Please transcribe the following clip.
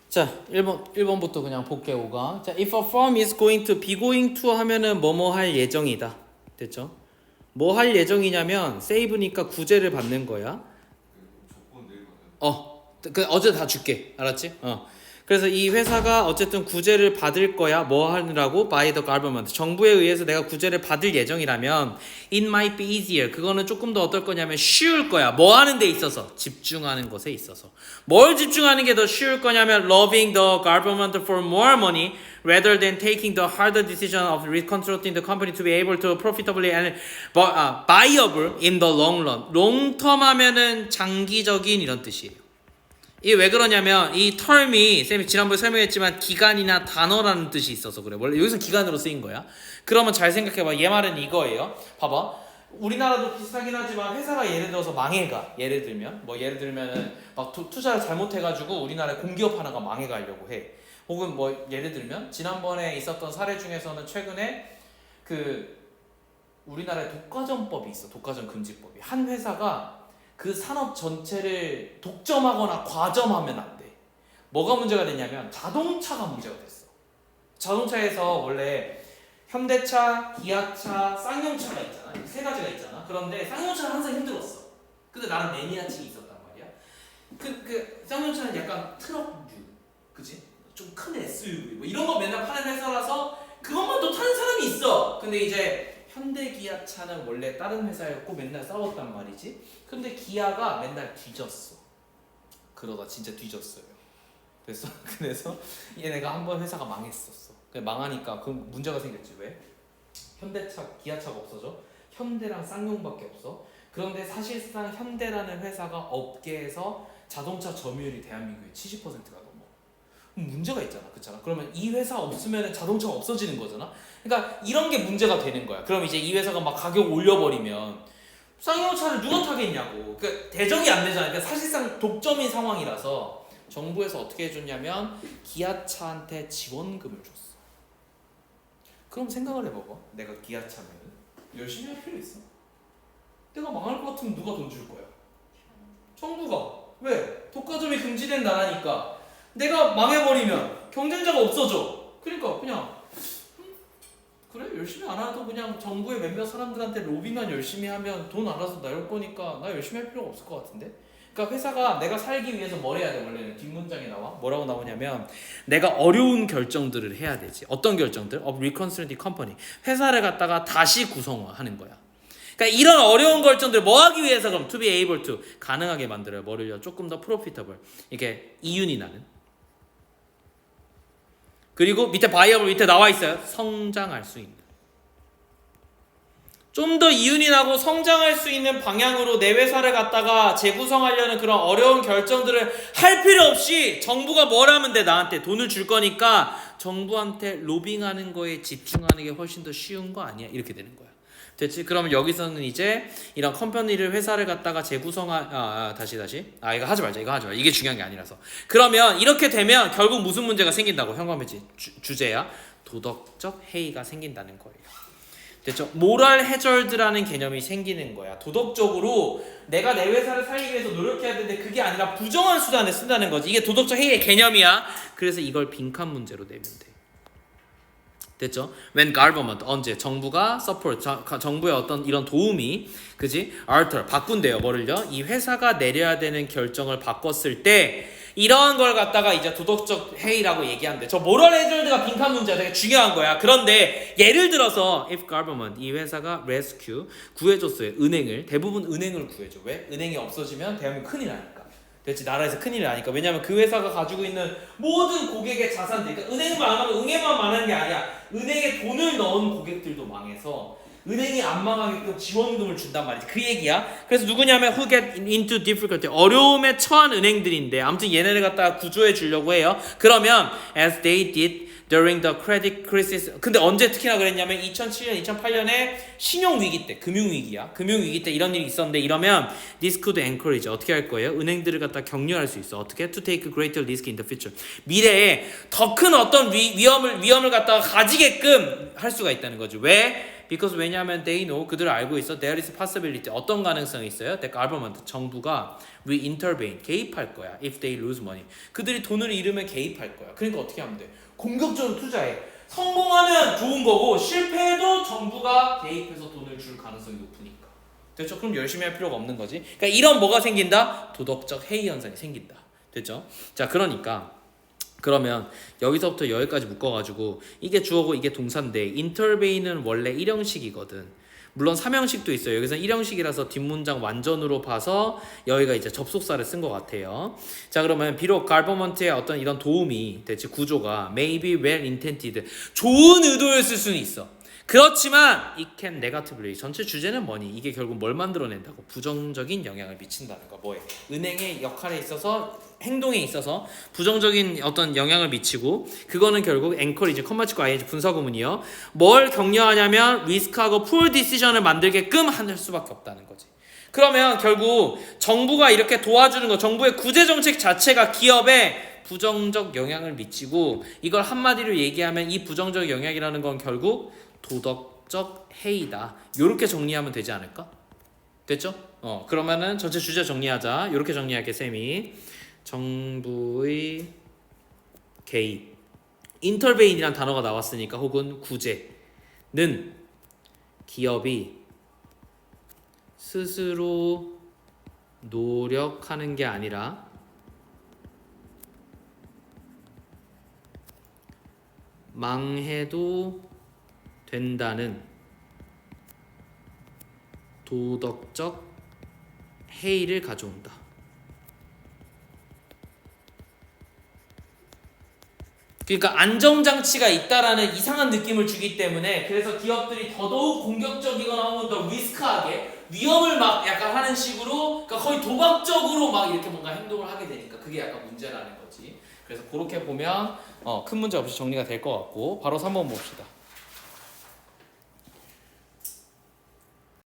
자, 1번부터 그냥 볼게 5가. 자, if a firm is going to be going to 하면은 뭐뭐 할 예정이다. 됐죠? 뭐 할 예정이냐면 save니까 구제를 받는 거야. 어제 다 줄게. 알았지? 그래서 이 회사가 어쨌든 구제를 받을 거야. 뭐 하느라고? By the government. 정부에 의해서 내가 구제를 받을 예정이라면 it might be easier. 그거는 조금 더 어떨 거냐면 쉬울 거야. 뭐 하는 데 있어서? 집중하는 것에 있어서. 뭘 집중하는 게 더 쉬울 거냐면 loving the government for more money rather than taking the harder decision of reconstructing the company to be able to profitably and viable in the long run. long term 하면은 장기적인 이런 뜻이에요. 이게 왜 그러냐면 이 term이 쌤이 지난번에 설명했지만 기간이나 단어라는 뜻이 있어서 그래. 원래 여기서 기간으로 쓰인 거야. 그러면 잘 생각해봐. 얘 말은 이거예요. 봐봐. 우리나라도 비슷하긴 하지만 회사가 예를 들어서 망해가. 예를 들면은 막 투자를 잘못해가지고 우리나라에 공기업 하나가 망해가려고 해. 혹은 뭐 예를 들면 지난번에 있었던 사례 중에서는 최근에 그 우리나라에 독과점법이 있어. 독과점 금지법이. 한 회사가 그 산업 전체를 독점하거나 과점하면 안 돼. 뭐가 문제가 됐냐면 자동차가 문제가 됐어. 자동차에서 원래 현대차, 기아차, 쌍용차가 있잖아. 세 가지가 있잖아. 그런데 쌍용차는 항상 힘들었어. 근데 나는 매니아층이 있었단 말이야. 그 쌍용차는 약간 트럭류, 그지? 좀 큰 SUV 뭐 이런 거 맨날 파는 회사라서 그것만 또 타는 사람이 있어. 근데 이제 현대 기아차는 원래 다른 회사였고 맨날 싸웠단 말이지. 근데 기아가 맨날 뒤졌어. 그러다 진짜 뒤졌어요. 그래서 얘네가 한번 회사가 망했었어. 망하니까 그 문제가 생겼지. 왜? 현대차, 기아차가 없어져. 현대랑 쌍용밖에 없어. 그런데 사실상 현대라는 회사가 업계에서 자동차 점유율이 대한민국의 70%가 넘어. 문제가 있잖아. 그렇잖아. 그러면 이 회사 없으면 자동차가 없어지는 거잖아. 그러니까 이런 게 문제가 되는 거야. 그럼 이제 이 회사가 막 가격 올려버리면 쌍용차를 누가 타겠냐고. 그러니까 대적이 안 되잖아. 그러니까 사실상 독점인 상황이라서 정부에서 어떻게 해줬냐면 기아차한테 지원금을 줬어. 그럼 생각을 해봐봐. 내가 기아차면 열심히 할 필요 있어? 내가 망할 것 같으면 누가 돈 줄 거야? 정부가. 왜? 독과점이 금지된 나라니까. 내가 망해버리면 경쟁자가 없어져. 그러니까 그냥 그래 열심히 안 해도 그냥 정부의 몇몇 사람들한테 로비만 열심히 하면 돈 알아서 나올 거니까 나 열심히 할 필요가 없을 것 같은데. 그러니까 회사가 내가 살기 위해서 뭘 해야 돼? 원래는 뒷문장에 나와. 뭐라고 나오냐면 내가 어려운 결정들을 해야 되지. 어떤 결정들? of reconstructing company. 회사를 갖다가 다시 구성하는 거야. 그러니까 이런 어려운 결정들 뭐 하기 위해서 그럼 to be able to 가능하게 만들어요. 뭐를요? 조금 더 profitable. 이게 이윤이 나는. 그리고 밑에 바이어블 밑에 나와 있어요. 성장할 수 있는. 좀 더 이윤이 나고 성장할 수 있는 방향으로 내 회사를 갖다가 재구성하려는 그런 어려운 결정들을 할 필요 없이 정부가 뭘 하면 돼? 나한테 돈을 줄 거니까 정부한테 로빙하는 거에 집중하는 게 훨씬 더 쉬운 거 아니야? 이렇게 되는 거야. 됐지? 그러면 여기서는 이제 이런 컴퍼니를 회사를 갖다가 다시 이거 하지 말자. 이게 중요한 게 아니라서. 그러면 이렇게 되면 결국 무슨 문제가 생긴다고? 현관매지 주제야. 도덕적 해이가 생긴다는 거예요. 됐죠? 모럴 해저드라는 개념이 생기는 거야. 도덕적으로 내가 내 회사를 살리기 위해서 노력해야 되는데 그게 아니라 부정한 수단을 쓴다는 거지. 이게 도덕적 해이의 개념이야. 그래서 이걸 빈칸 문제로 내면 돼. 됐죠? When government 언제 정부가 support 정부의 어떤 이런 도움이 그지? alter 바꾼대요. 뭐를요? 이 회사가 내려야 되는 결정을 바꿨을 때 이러한 걸 갖다가 이제 도덕적 해이라고 얘기하는데 저 모럴 해저드가 빈칸 문제가 되게 중요한 거야. 그런데 예를 들어서 if government 이 회사가 rescue 구해줬어요. 은행을 대부분 은행을 구해줘. 왜? 은행이 없어지면 대한민국 큰일 나니까. 됐지? 나라에서 큰일 나니까. 왜냐면 그 회사가 가지고 있는 모든 고객의 자산들, 그러니까 은행을 망하면 은행만 망하는 게 아니야. 은행에 돈을 넣은 고객들도 망해서 은행이 안 망하게끔 지원금을 준단 말이지. 그 얘기야. 그래서 누구냐면 who get into difficulty 어려움에 처한 은행들인데 아무튼 얘네를 갖다가 구조해 주려고 해요. 그러면 as they did during the credit crisis. 근데 언제 특히나 그랬냐면 2007년, 2008년에 신용위기 때, 금융위기야. 금융위기 때 이런 일이 있었는데 이러면 this could encourage. 어떻게 할 거예요? 은행들을 갖다 격려할 수 있어. 어떻게? To take greater risk in the future. 미래에 더 큰 어떤 위험을 갖다가 가지게끔 할 수가 있다는 거죠. 왜? because 왜냐하면 they know 그들은 알고 있어 there is a possibility 어떤 가능성이 있어요? that government 정부가 will intervene 개입할 거야 if they lose money 그들이 돈을 잃으면 개입할 거야. 그러니까 어떻게 하면 돼? 공격적으로 투자해. 성공하면 좋은 거고 실패해도 정부가 개입해서 돈을 줄 가능성이 높으니까. 됐죠? 그럼 열심히 할 필요가 없는 거지. 그러니까 이런 뭐가 생긴다? 도덕적 해이 현상이 생긴다. 됐죠? 자, 그러니까 그러면 여기서부터 여기까지 묶어가지고 이게 주어고 이게 동사인데 intervene은 원래 1형식이거든. 물론 3형식도 있어요. 여기서는 1형식이라서 뒷문장 완전으로 봐서 여기가 이제 접속사를 쓴 것 같아요. 자, 그러면 비록 government의 어떤 이런 도움이 대체 구조가 maybe well intended 좋은 의도였을 수는 있어. 그렇지만 it can negatively 전체 주제는 뭐니? 이게 결국 뭘 만들어낸다고? 부정적인 영향을 미친다는 거. 뭐에? 은행의 역할에 있어서 행동에 있어서 부정적인 어떤 영향을 미치고 그거는 결국 encourage, 컴마치고 ing 분사구문이요. 뭘 격려하냐면 리스크하고 poor decision을 만들게끔 할 수밖에 없다는 거지. 그러면 결국 정부가 이렇게 도와주는 거, 정부의 구제 정책 자체가 기업에 부정적 영향을 미치고 이걸 한마디로 얘기하면 이 부정적 영향이라는 건 결국 도덕적 해이다. 요렇게 정리하면 되지 않을까? 됐죠? 그러면은 전체 주제 정리하자. 요렇게 정리할게 쌤이. 정부의 개입. intervene이란 단어가 나왔으니까 혹은 구제는 기업이 스스로 노력하는 게 아니라 망해도 된다는 도덕적 해이를 가져온다. 그러니까 안정장치가 있다라는 이상한 느낌을 주기 때문에 그래서 기업들이 더더욱 공격적이거나 혹은 더 리스크하게 위험을 막 약간 하는 식으로 그러니까 거의 도박적으로 막 이렇게 뭔가 행동을 하게 되니까 그게 약간 문제라는 거지. 그래서 그렇게 보면 큰 문제 없이 정리가 될 것 같고 바로 3번 봅시다.